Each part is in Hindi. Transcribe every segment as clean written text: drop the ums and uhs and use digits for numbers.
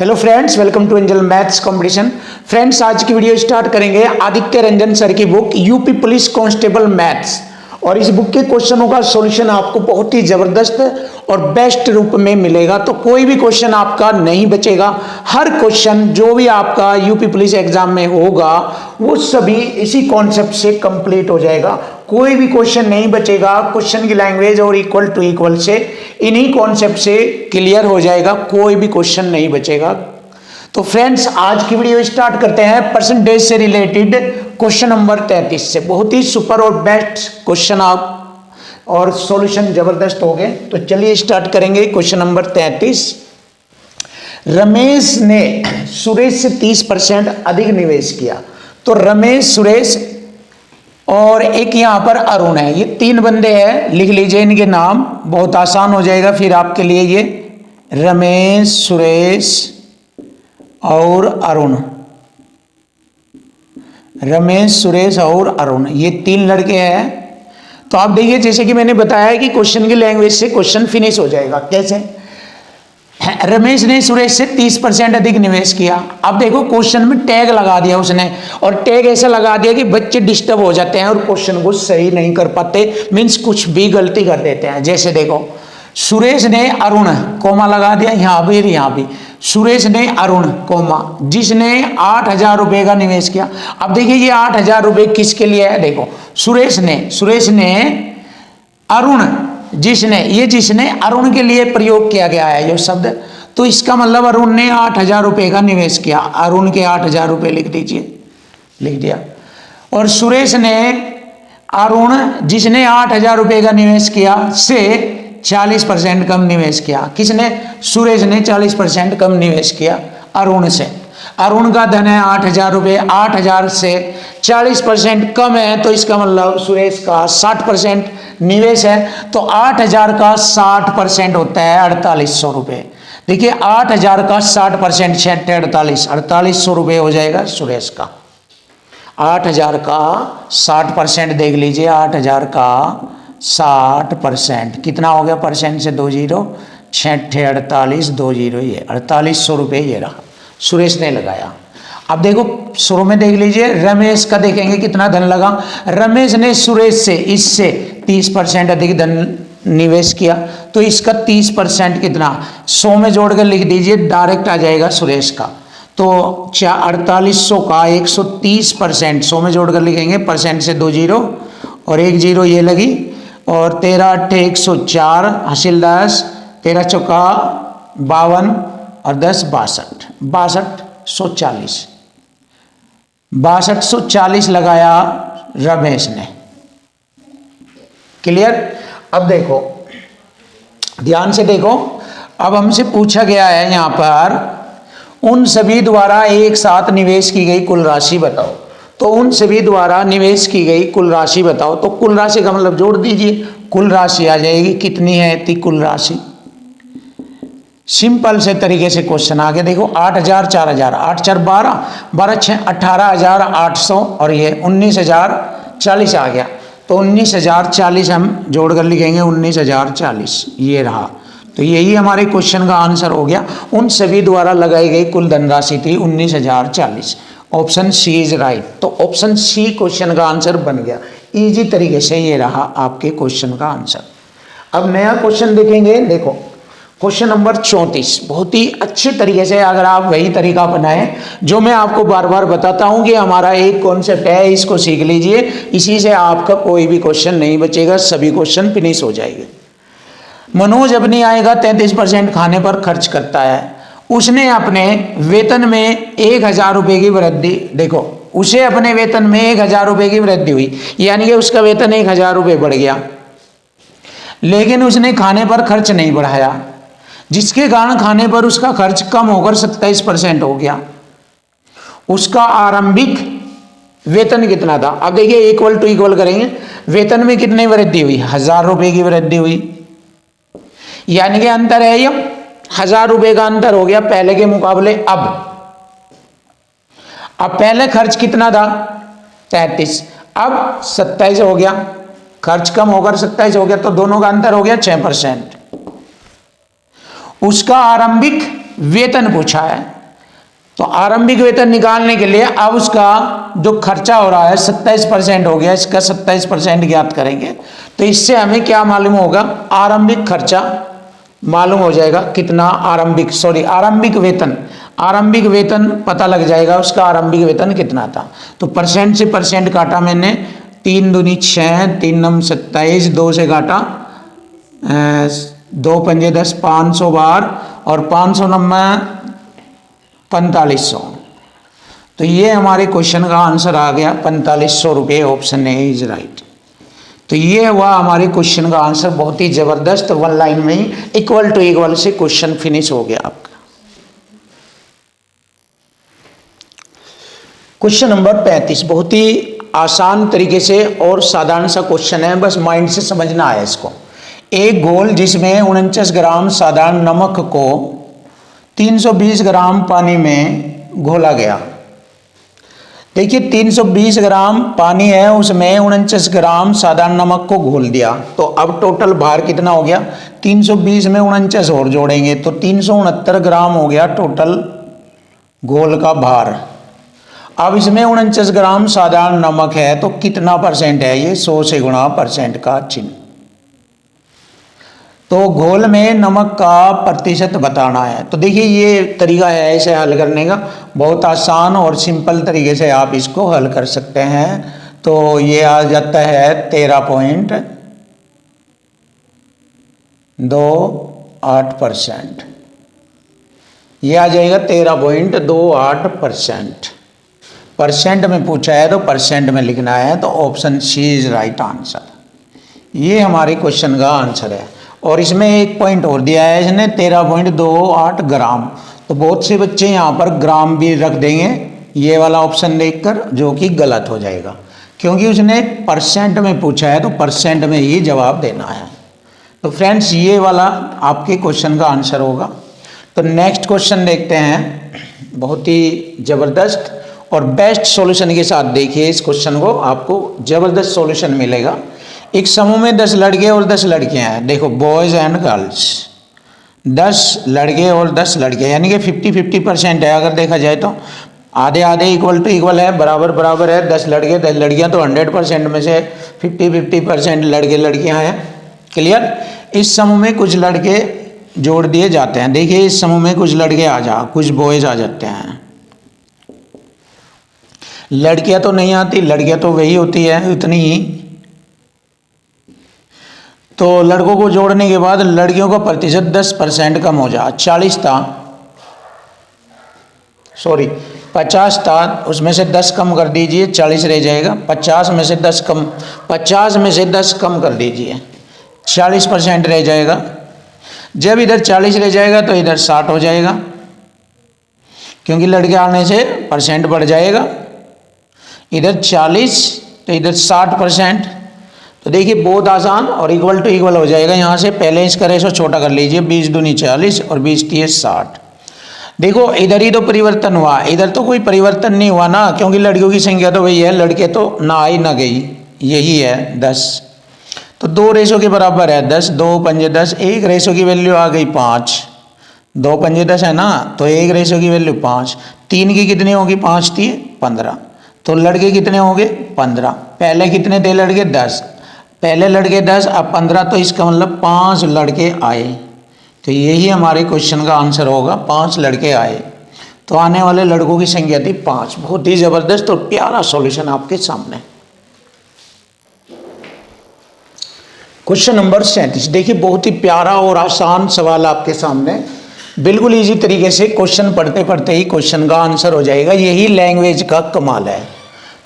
Hello friends, welcome to angel maths competition. Friends, आज की वीडियो स्टार्ट करेंगे आदित्य रंजन सर की book UP police constable maths. और इस बुक के क्वेश्चनों का सॉल्यूशन आपको बहुत ही जबरदस्त और बेस्ट रूप में मिलेगा। तो कोई भी क्वेश्चन आपका नहीं बचेगा। हर क्वेश्चन जो भी आपका यूपी पुलिस एग्जाम में होगा वो सभी इसी कॉन्सेप्ट से कंप्लीट हो जाएगा। कोई भी क्वेश्चन नहीं बचेगा। क्वेश्चन की लैंग्वेज और इक्वल टू इक्वल से इन्हीं कॉन्सेप्ट से क्लियर हो जाएगा। कोई भी क्वेश्चन नहीं बचेगा। तो फ्रेंड्स, आज की वीडियो स्टार्ट करते हैं परसेंटेज से रिलेटेड क्वेश्चन नंबर 33 से। बहुत ही सुपर और बेस्ट क्वेश्चन आप और सॉल्यूशन जबरदस्त हो गए। तो चलिए स्टार्ट करेंगे। क्वेश्चन नंबर 33, रमेश ने सुरेश से 30% अधिक निवेश किया। तो रमेश, सुरेश और एक यहां पर अरुण है। ये तीन बंदे हैं, लिख लीजिए इनके नाम, बहुत आसान हो जाएगा फिर आपके लिए। ये रमेश, सुरेश और अरुण, रमेश, सुरेश और अरुण, ये तीन लड़के हैं। तो आप देखिए, जैसे कि मैंने बताया कि क्वेश्चन की लैंग्वेज से क्वेश्चन फिनिश हो जाएगा। कैसे? रमेश ने सुरेश से 30% अधिक निवेश किया। अब देखो, क्वेश्चन में टैग लगा दिया उसने, और टैग ऐसा लगा दिया कि बच्चे डिस्टर्ब हो जाते हैं और क्वेश्चन को सही नहीं कर पाते, मीन्स कुछ भी गलती कर देते हैं। जैसे देखो, सुरेश ने अरुण, कोमा लगा दिया यहाँ भी, यहाँ भी। सुरेश ने अरुण, कोमा, जिसने 8,000 रुपए का निवेश किया। अब देखिए, ये 8,000 रुपए किसके लिए है? देखो, सुरेश ने अरुण, जिसने अरुण के लिए प्रयोग किया गया है जो शब्द। तो इसका मतलब अरुण ने 8,000 रुपए का निवेश किया। अरुण के 8,000 रुपए लिख दीजिए, लिख दिया। और सुरेश ने अरुण, जिसने 8,000 रुपए का निवेश किया, से 40% कम निवेश किया। किसने? सुरेश ने 40% कम निवेश किया अरुण से। अरुण का धन है 8,000 रुपये, 8,000 से 40% कम है, तो इसका मतलब सुरेश का 60% निवेश है। तो 8,000 का 60% होता है 4,800 रुपये। देखिए, 8,000 का 60% 4,800 रुपये हो जाएगा सुरेश का। 8,000 का 60% देख लीजिए, 8,000 का 60% कितना हो गया? परसेंट से 2 जीरो, 6,48 2 जीरो, ये 4,800 रुपये ये रहा, सुरेश ने लगाया। अब देखो, शुरू में देख लीजिए, रमेश का देखेंगे कितना धन लगा। रमेश ने सुरेश से, इससे 30% अधिक धन निवेश किया। तो इसका 30% कितना? 100 में जोड़कर लिख दीजिए, डायरेक्ट आ जाएगा सुरेश का। तो 4,800 का 130%, 100 में जोड़कर लिखेंगे, परसेंट से 2 जीरो और 1 जीरो ये लगी, और 13 8 104, हासिल 10, 13 चौका 52 और 10 62, 6240, 6240 लगाया रमेश ने। क्लियर? अब देखो, ध्यान से देखो, अब हमसे पूछा गया है यहां पर, उन सभी द्वारा एक साथ निवेश की गई कुल राशि बताओ। तो उन सभी द्वारा निवेश की गई कुल राशि बताओ। तो कुल राशि का मतलब जोड़ दीजिए, कुल राशि आ जाएगी। कितनी है इतनी कुल राशि? सिंपल से तरीके से क्वेश्चन आ गया। देखो, 8,000 4,000, 8 4 12, 12 6 18,800 और ये 19,040 आ गया। तो 19,040 हम जोड़कर लिखेंगे, 19,040 ये रहा। तो यही हमारे क्वेश्चन का आंसर हो गया। उन सभी द्वारा लगाई गई कुल धनराशि थी 19,040। Option C is right. तो ऑप्शन सी क्वेश्चन का आंसर बन गया। इजी तरीके से ये रहा आपके क्वेश्चन का आंसर। अब नया क्वेश्चन देखेंगे। देखो, क्वेश्चन नंबर 34, बहुत ही अच्छे तरीके से अगर आप वही तरीका बनाएं जो मैं आपको बार बार बताता हूं कि हमारा एक कॉन्सेप्ट है, इसको सीख लीजिए। इसी से आपका कोई भी क्वेश्चन नहीं बचेगा, सभी क्वेश्चन फिनिश हो जाएंगे। मनोज अपनी आय का 33% खाने पर खर्च करता है। उसने अपने वेतन में 1,000 रुपये की वृद्धि, देखो, उसे अपने वेतन में 1,000 रुपये की वृद्धि हुई, यानी कि उसका वेतन 1,000 रुपये बढ़ गया, लेकिन उसने खाने पर खर्च नहीं बढ़ाया, जिसके कारण खाने पर उसका खर्च कम होकर 27% हो गया। उसका आरंभिक वेतन कितना था? अब देखिए, इक्वल टू इक्वल करेंगे। वेतन में कितनी वृद्धि हुई? 1,000 रुपये की वृद्धि हुई, यानी कि अंतर है, ये 1,000 रुपये का अंतर हो गया पहले के मुकाबले। अब पहले खर्च कितना था? 33, अब 27 हो गया, खर्च कम होकर 27 हो गया, तो दोनों का अंतर हो गया 6%। उसका आरंभिक वेतन पूछा है। तो आरंभिक वेतन निकालने के लिए अब उसका जो खर्चा हो रहा है 27% हो गया, इसका 27% ज्ञात करेंगे। तो इससे हमें क्या मालूम होगा, आरंभिक खर्चा मालूम हो जाएगा कितना, आरंभिक वेतन पता लग जाएगा, उसका आरंभिक वेतन कितना था। तो परसेंट से परसेंट काटा मैंने, 3 दूनी 6, 3 नम 27, 2 से काटा 2 पंजे 10, 500 बार और 500 नम्मा 4500। तो ये हमारे क्वेश्चन का आंसर आ गया 4500 रुपये, ऑप्शन ए इज राइट। तो ये हुआ हमारे क्वेश्चन का आंसर, बहुत ही जबरदस्त, 1 लाइन में ही इक्वल टू इक्वल से क्वेश्चन फिनिश हो गया आपका। क्वेश्चन नंबर 35 बहुत ही आसान तरीके से और साधारण सा क्वेश्चन है, बस माइंड से समझना है इसको। एक घोल जिसमें 49 ग्राम साधारण नमक को 320 ग्राम पानी में घोला गया। देखिए 320 ग्राम पानी है, उसमें 49 ग्राम साधारण नमक को घोल दिया। तो अब टोटल भार कितना हो गया, 320 में 49 और जोड़ेंगे तो 369 ग्राम हो गया टोटल घोल का भार। अब इसमें 49 ग्राम साधारण नमक है तो कितना परसेंट है, ये 100 से गुणा परसेंट का चिन्ह। तो घोल में नमक का प्रतिशत बताना है। तो देखिए ये तरीका है इसे हल करने का, बहुत आसान और सिंपल तरीके से आप इसको हल कर सकते हैं। तो ये आ जाता है 13.28%, ये आ जाएगा 13.28%। परसेंट में पूछा है तो परसेंट में लिखना है, तो option C is right answer. ये हमारे क्वेश्चन का आंसर है। और इसमें एक पॉइंट और दिया है इसने 13.28 ग्राम। तो बहुत से बच्चे यहाँ पर ग्राम भी रख देंगे ये वाला ऑप्शन देखकर, जो कि गलत हो जाएगा, क्योंकि उसने परसेंट में पूछा है तो परसेंट में ही जवाब देना है। तो फ्रेंड्स ये वाला आपके क्वेश्चन का आंसर होगा। तो नेक्स्ट क्वेश्चन देखते हैं, बहुत ही ज़बरदस्त और बेस्ट सॉल्यूशन के साथ देखिए इस क्वेश्चन को, आपको ज़बरदस्त सॉल्यूशन मिलेगा। एक समूह में 10 लड़के और 10 लड़कियां हैं। देखो बॉयज़ एंड गर्ल्स, 10 लड़के और 10 लड़कियां, यानी कि 50-50% है। अगर देखा जाए तो आधे आधे इक्वल टू इक्वल है, बराबर बराबर है। 10 लड़के 10 लड़कियां, तो 100% में से 50-50% लड़के लड़कियां हैं। क्लियर। इस समूह में कुछ लड़के जोड़ दिए जाते हैं। देखिए इस समूह में कुछ लड़के कुछ बॉयज़ आ जाते हैं। लड़कियां तो नहीं आती, लड़कियां तो वही होती है इतनी ही। तो लड़कों को जोड़ने के बाद लड़कियों का प्रतिशत 10% कम हो जा, 40 था, 50 था, उसमें से 10 कम कर दीजिए, 40 रह जाएगा। 50 में से 10 कम कर दीजिए, 40% रह जाएगा। जब इधर 40 रह जाएगा तो इधर 60 हो जाएगा, क्योंकि लड़के आने से परसेंट बढ़ जाएगा। इधर 40 तो इधर 60%। तो देखिए बहुत आसान और इक्वल टू इक्वल हो जाएगा। यहाँ से पहले इसका रेशो छोटा कर लीजिए, 20 दूनी 40 और 20 तिये 60। देखो इधर ही तो परिवर्तन हुआ, इधर तो कोई परिवर्तन नहीं हुआ ना, क्योंकि लड़कियों की संख्या तो वही है, लड़के तो ना आई ना गई, यही है 10। तो 2 रेशो के बराबर है 10, 2 पंजे 10, एक रेशो की वैल्यू आ गई 5, 2 पंजे 10 है ना, तो एक रेशो की वैल्यू 5। 3 की कितनी होगी, 5 तिये 15। तो लड़के कितने होंगे, 15। पहले कितने थे लड़के, 10। पहले लड़के 10, अब 15, तो इसका मतलब 5 लड़के आए। तो यही हमारे क्वेश्चन का आंसर होगा, 5 लड़के आए। तो आने वाले लड़कों की संख्या थी 5। बहुत ही ज़बरदस्त और प्यारा सॉल्यूशन आपके सामने। क्वेश्चन नंबर 37 देखिए, बहुत ही प्यारा और आसान सवाल आपके सामने। बिल्कुल इजी तरीके से क्वेश्चन पढ़ते पढ़ते ही क्वेश्चन का आंसर हो जाएगा, यही लैंग्वेज का कमाल है।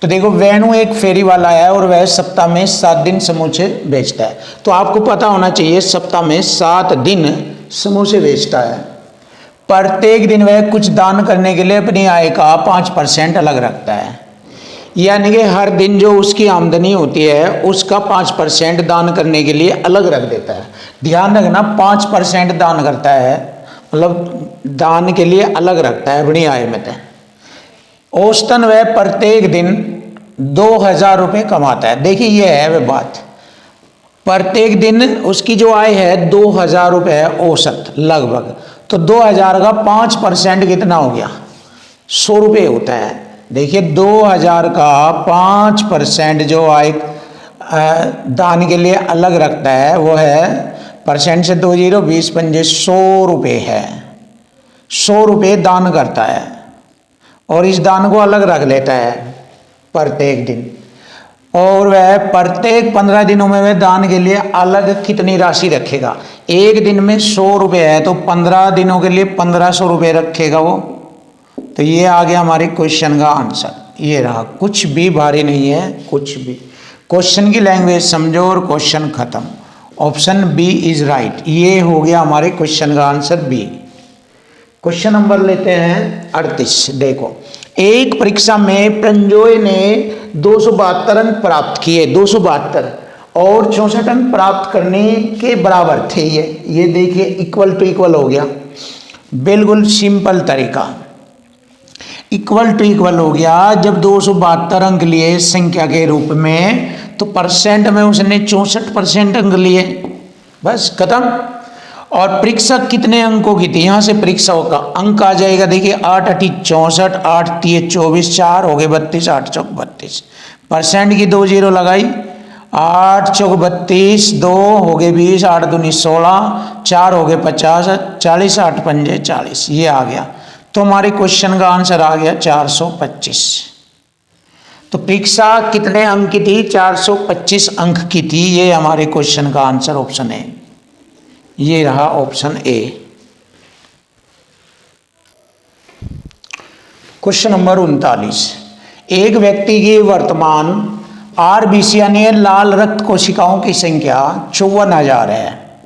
तो देखो वेणु एक फेरी वाला है और वह सप्ताह में 7 दिन समूचे बेचता है। तो आपको पता होना चाहिए सप्ताह में 7 दिन समूचे बेचता है। प्रत्येक दिन वह कुछ दान करने के लिए अपनी आय का 5% अलग रखता है, यानी कि हर दिन जो उसकी आमदनी होती है उसका 5% दान करने के लिए अलग रख देता है। ध्यान रखना, 5% दान करता है, मतलब दान के लिए अलग रखता है अपनी आय में। औसतन वह प्रत्येक दिन 2000 रुपये कमाता है। देखिए ये है वह बात, प्रत्येक दिन उसकी जो आय है 2000 रुपये है औसत लगभग। तो 2000 का 5% कितना हो गया, 100 रुपये होता है। देखिए 2000 का 5% जो आय दान के लिए अलग रखता है वो है, परसेंट से 20, 20 पंजे 100 रुपये है, 100 रुपये दान करता है और इस दान को अलग रख लेता है प्रत्येक दिन। और वह प्रत्येक 15 दिनों में वह दान के लिए अलग कितनी राशि रखेगा। एक दिन में 100 रुपये है तो 15 दिनों के लिए 1500 रुपये रखेगा वो। तो ये आ गया हमारे क्वेश्चन का आंसर, ये रहा, कुछ भी भारी नहीं है, कुछ भी। क्वेश्चन की लैंग्वेज समझो और क्वेश्चन खत्म। ऑप्शन बी इज राइट, ये हो गया हमारे क्वेश्चन का आंसर बी। क्वेश्चन नंबर लेते हैं 38। देखो, एक परीक्षा में प्रंजोय ने 272 अंक प्राप्त किए, 272 और 64 अंक प्राप्त करने के बराबर थे। ये देखिए इक्वल टू इक्वल हो गया, बिल्कुल सिंपल तरीका, इक्वल टू इक्वल हो गया। जब 272 अंक लिए संख्या के रूप में तो परसेंट में उसने 64% अंक लिए, बस खत्म। और परीक्षा कितने अंकों की थी, यहाँ से परीक्षाओं का अंक आ जाएगा। देखिए 8 8 64, 8 3 24, 4 हो गए 32, 8 चौक 32, परसेंट की 2 जीरो लगाई, 8 चौक 32, 2 हो गए 20, 8 दूनी 16, 4 हो गए 50, 40, 8 पंजे 40, ये आ गया। तो हमारे क्वेश्चन का आंसर आ गया 425। तो परीक्षा कितने अंक की थी, 425 अंक की थी। ये हमारे क्वेश्चन का आंसर ऑप्शन है, ये रहा ऑप्शन ए। Question number 39। एक व्यक्ति की वर्तमान आरबीसी यानी लाल रक्त कोशिकाओं की संख्या 54,000 है।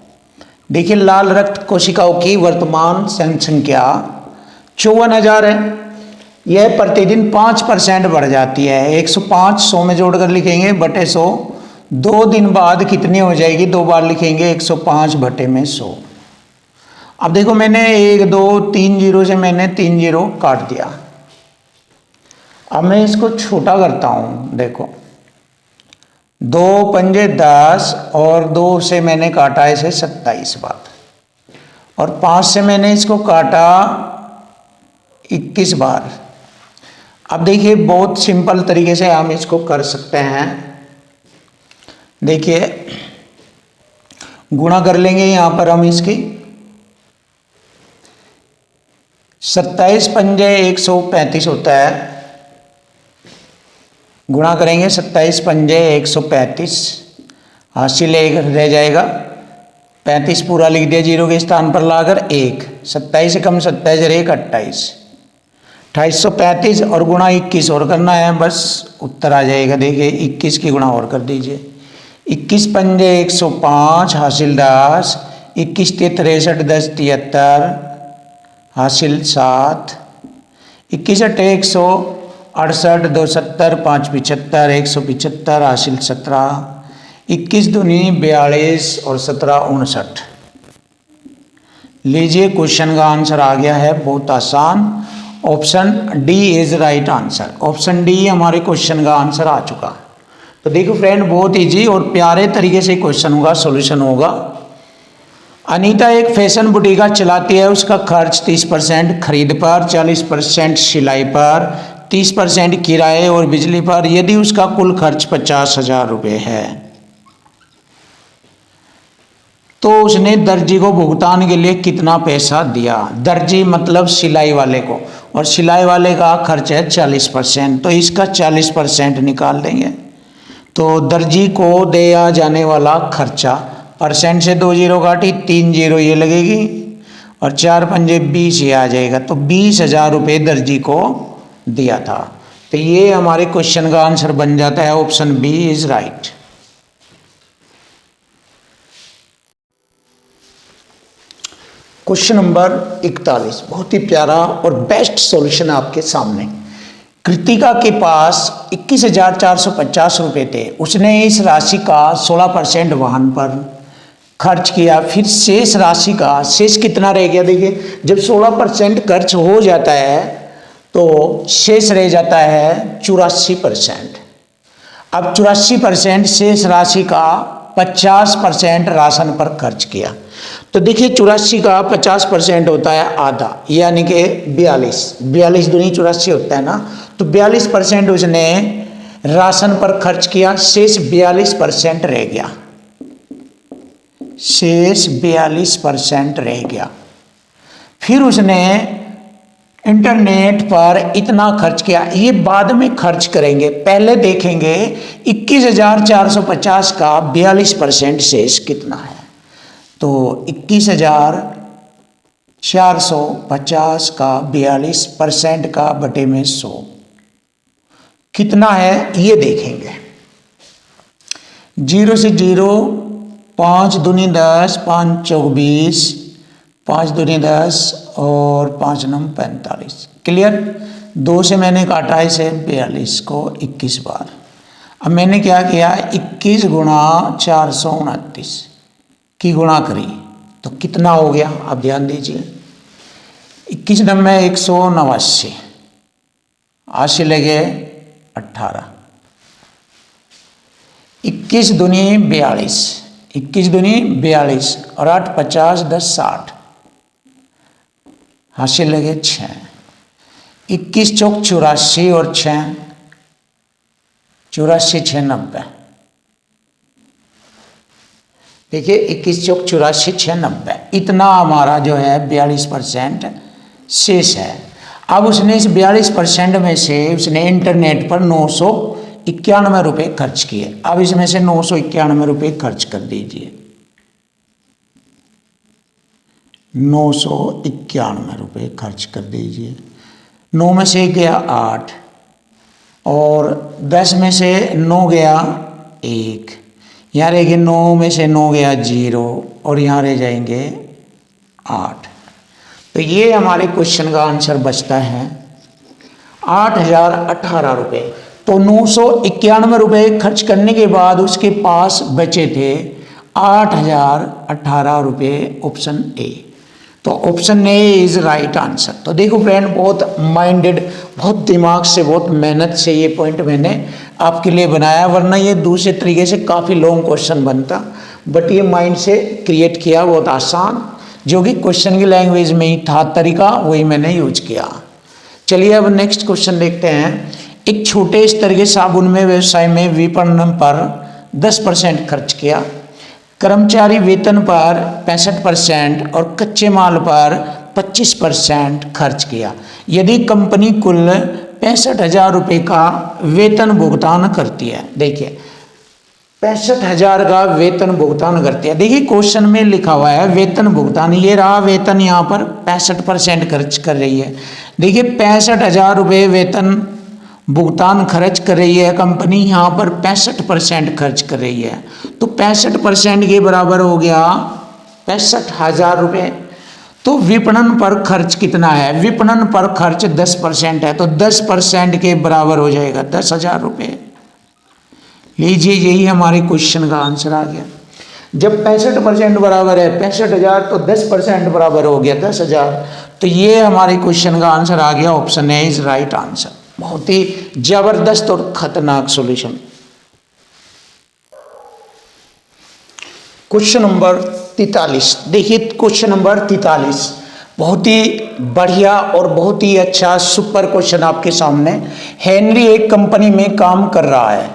देखिए लाल रक्त कोशिकाओं की वर्तमान संख्या 54,000 है। यह प्रतिदिन 5% बढ़ जाती है। 105 100 में जोड़कर लिखेंगे बटे 100। 2 दिन बाद कितनी हो जाएगी, 2 बार लिखेंगे 105 बटे में 100। अब देखो मैंने 1 2 3 जीरो से मैंने 3 जीरो काट दिया। अब मैं इसको छोटा करता हूँ। देखो 2 पंजे 10 और 2 से मैंने काटा इसे 27 बार और 5 से मैंने इसको काटा 21 बार। अब देखिए बहुत सिंपल तरीके से हम इसको कर सकते हैं। देखिए गुणा कर लेंगे यहाँ पर हम इसकी 27 पंजे 135 होता है, गुणा करेंगे 27 पंजे 135, हासिल 1 रह जाएगा, 35 पूरा लिख दिया जीरो के स्थान पर लाकर 1, 27 से कम 27 और 1 28, 2835 और गुणा 21 और करना है, बस उत्तर आ जाएगा। देखिए 21 की गुणा और कर दीजिए, 21 पंजे 105 हासिल 10, 21 ते 63 10 73 हासिल 7, 21 अट्ठे 168 2 70 5 75 175 हासिल 17, 21 दूनी 42 और 17 59। लीजिए क्वेश्चन का आंसर आ गया है, बहुत आसान। Option D is right answer. Option D हमारे क्वेश्चन का आंसर आ चुका। तो देखो फ्रेंड बहुत इजी और प्यारे तरीके से क्वेश्चन होगा, सॉल्यूशन होगा। अनीता एक फैशन बुटीक चलाती है, उसका खर्च 30% खरीद पर, 40% सिलाई पर, 30% किराए और बिजली पर। यदि उसका कुल खर्च 50,000 रुपये है तो उसने दर्जी को भुगतान के लिए कितना पैसा दिया। दर्जी मतलब सिलाई वाले को, और सिलाई वाले का खर्च है 40%, तो इसका 40% निकाल देंगे। तो दर्जी को दिया जाने वाला खर्चा, परसेंट से 2 जीरो काटी, 3 जीरो ये लगेगी और 4 पंजे 20 ये आ जाएगा। तो 20,000 रुपये दर्जी को दिया था। तो ये हमारे क्वेश्चन का आंसर बन जाता है, option B is right. Question number 41 बहुत ही प्यारा और बेस्ट सॉल्यूशन आपके सामने। कृतिका के पास 21,450 रुपये थे। उसने इस राशि का 16% वाहन पर खर्च किया। फिर शेष राशि का शेष कितना रह गया। देखिए जब 16% खर्च हो जाता है तो शेष रह जाता है 84%। अब 84% शेष राशि का 50% राशन पर खर्च किया। तो देखिए 84 का 50% होता है आधा, यानी कि 42 दूनी 84 होता है ना। तो 42% उसने राशन पर खर्च किया, शेष 42% रह गया, शेष 42% रह गया। फिर उसने इंटरनेट पर इतना खर्च किया, ये बाद में खर्च करेंगे, पहले देखेंगे 21,450 का 42% शेष कितना है। तो 21,450 का 42% का बटे में 100 कितना है ये देखेंगे। 0 से 0, 5 दूनी 10, 5 चौक 20, 5 दूनी 10 और 5 नम 45। क्लियर। 2 से मैंने काटा इसे 42 को 21 बार। अब मैंने क्या किया, 21 गुणा 429 की गुणा करी तो कितना हो गया, आप ध्यान दीजिए। 21 नम्बे 189, 80 लगे 18, 21 दूनी 42, 21 दूनी 42 और 8 50 10 60, हासिल लगे 6, 21 चौक 84 और 6 84 6 90। देखिए 21 चौक 84 6 90, इतना हमारा जो है 42% शेष है। अब उसने इस 42% में से उसने इंटरनेट पर 991 रुपये खर्च किए। अब इसमें से 991 रुपये खर्च कर दीजिए, 991 रुपये खर्च कर दीजिए। 9 में से गया 8 और 10 में से 9 गया 1, यहाँ रहेंगे 9 में से 9 गया 0 और यहाँ रह जाएंगे 8। तो ये हमारे क्वेश्चन का आंसर बचता है 8,018 रुपये। तो 991 रुपये खर्च करने के बाद उसके पास बचे थे 8,018 रुपये, ऑप्शन ए। तो option A is right answer. तो देखो फ्रेंड, बहुत माइंडेड, बहुत दिमाग से, बहुत मेहनत से ये पॉइंट मैंने आपके लिए बनाया, वरना ये दूसरे तरीके से काफ़ी लॉन्ग क्वेश्चन बनता, बट ये माइंड से क्रिएट किया, बहुत आसान, जो कि क्वेश्चन की लैंग्वेज में ही था तरीका, वही मैंने यूज किया। चलिए अब नेक्स्ट क्वेश्चन देखते हैं। एक छोटे स्तर के साबुन में व्यवसाय में विपणन पर 10% खर्च किया, कर्मचारी वेतन पर 65% और कच्चे माल पर 25% खर्च किया। यदि कंपनी कुल 65,000 रुपये का वेतन भुगतान करती है, देखिए 65,000 का वेतन भुगतान करती है। देखिए क्वेश्चन में लिखा हुआ है वेतन भुगतान, ये रहा वेतन, यहाँ पर 65% खर्च कर रही है। देखिए 65,000 रुपये वेतन भुगतान खर्च कर रही है कंपनी, यहाँ पर 65% खर्च कर रही है। तो 65% के बराबर हो गया 65,000 रुपये। तो विपणन पर खर्च कितना है, विपणन पर खर्च 10% है, तो 10% के बराबर हो जाएगा 10,000 रुपये। लीजिए यही हमारे क्वेश्चन का आंसर आ गया। जब 65% बराबर है 65,000, तो 10% बराबर हो गया 10,000। तो ये हमारे क्वेश्चन का आंसर आ गया, option A is right answer. बहुत ही जबरदस्त और खतरनाक सॉल्यूशन। क्वेश्चन नंबर 43, देखिए क्वेश्चन नंबर 43 बहुत ही बढ़िया और बहुत ही अच्छा सुपर क्वेश्चन आपके सामने। हेनरी एक कंपनी में काम कर रहा है,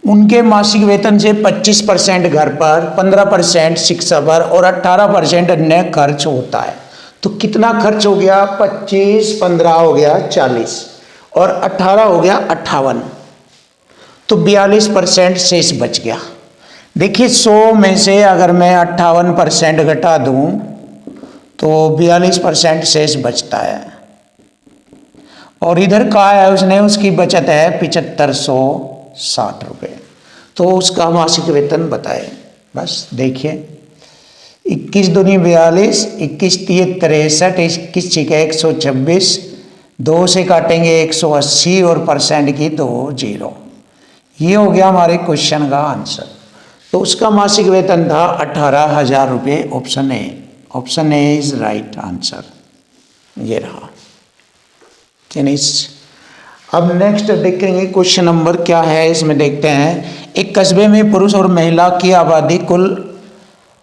उनके मासिक वेतन से 25% घर पर, 15% शिक्षा पर और 18% अन्य खर्च होता है। तो कितना खर्च हो गया, 25, 15 हो गया 40 और 18 हो गया 58, तो 42% शेष बच गया। देखिए 100 में से अगर मैं 58% घटा दूं तो 42% शेष बचता है। और इधर कहा है उसने, उसकी बचत है 7560 रुपये। तो उसका मासिक वेतन बताए, बस देखिए 21 दूनी 42, 21 तिये 63, 21 छिके 126, 2 से काटेंगे 180 और परसेंट की 2 0। ये हो गया हमारे क्वेश्चन का आंसर। तो उसका मासिक वेतन था 18,000 रुपये, option A. Option A is right answer, ये रहा। अब नेक्स्ट देखेंगे क्वेश्चन नंबर क्या है, इसमें देखते हैं। एक कस्बे में पुरुष और महिला की आबादी कुल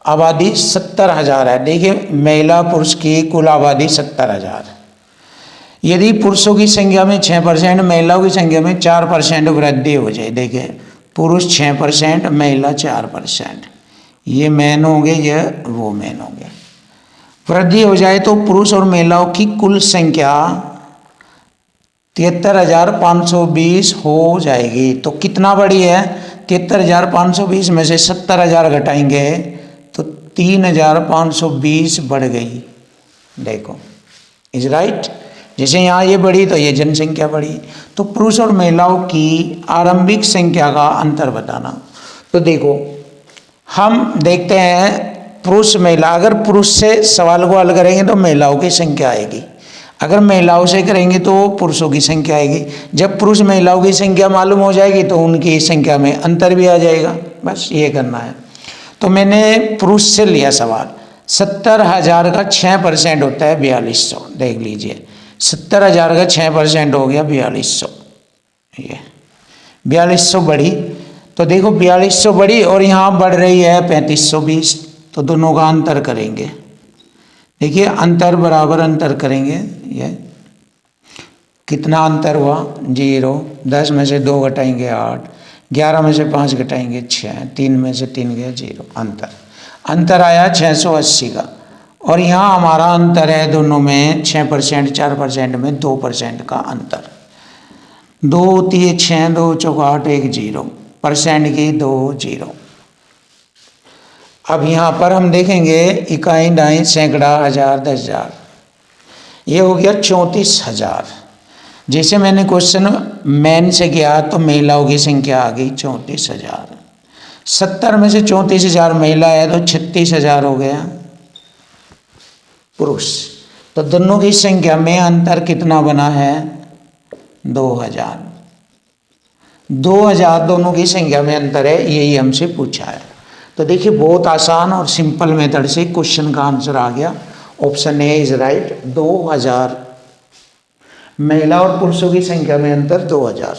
आबादी 70,000 है। देखिए महिला पुरुष की कुल आबादी 70,000। यदि पुरुषों की संख्या में 6%, महिलाओं की संख्या में 4% वृद्धि हो जाए, देखिए पुरुष 6%, महिला 4%, ये मैन होंगे, ये वो मैन होंगे। वृद्धि हो जाए तो पुरुष और महिलाओं की कुल संख्या 73,520 हो जाएगी। तो कितना बढ़ी है? 73,520 में से 70,000 घटाएंगे तो 3,520 बढ़ गई। देखो, इज राइट। जैसे यहाँ ये बढ़ी तो ये जनसंख्या बढ़ी। तो पुरुष और महिलाओं की आरंभिक संख्या का अंतर बताना। तो देखो हम देखते हैं पुरुष महिला, अगर पुरुष से सवाल को हल करेंगे तो महिलाओं की संख्या आएगी, अगर महिलाओं से करेंगे तो पुरुषों की संख्या आएगी। जब पुरुष महिलाओं की संख्या मालूम हो जाएगी तो उनकी संख्या में अंतर भी आ जाएगा। बस ये करना है। तो मैंने पुरुष से लिया सवाल। 70,000 का 6% होता है 4200। देख लीजिए 70,000 का 6% हो गया 4200। ये 4200 बढ़ी, तो देखो 4200 बढ़ी और यहाँ बढ़ रही है 3520। तो दोनों का अंतर करेंगे। देखिए अंतर बराबर अंतर करेंगे। ये कितना अंतर हुआ? 0। 10 में से 2 घटाएंगे 8, 11 में से 5 घटाएंगे 6, 3 में से 3 गया 0। अंतर आया 680 का। और यहाँ हमारा अंतर है दोनों में 6%, 4% में 2% का अंतर। 2 होती है 6, 2 चौका 8, 1 0, परसेंट की 2 0। अब यहाँ पर हम देखेंगे इकाई, ढाई, सैकड़ा, हजार, 10,000, ये हो गया 34,000। जैसे मैंने क्वेश्चन मैन से किया तो महिलाओं की संख्या आ गई 34,000। 70 में से 34,000 महिला है तो 36,000 हो गया पुरुष। तो दोनों की संख्या में अंतर कितना बना है? 2,000। 2,000 दोनों की संख्या में अंतर है, यही हमसे पूछा है। तो देखिए बहुत आसान और सिंपल मेथड से क्वेश्चन का आंसर आ गया। Option A is right. 2,000 महिला और पुरुषों की संख्या में अंतर 2,000।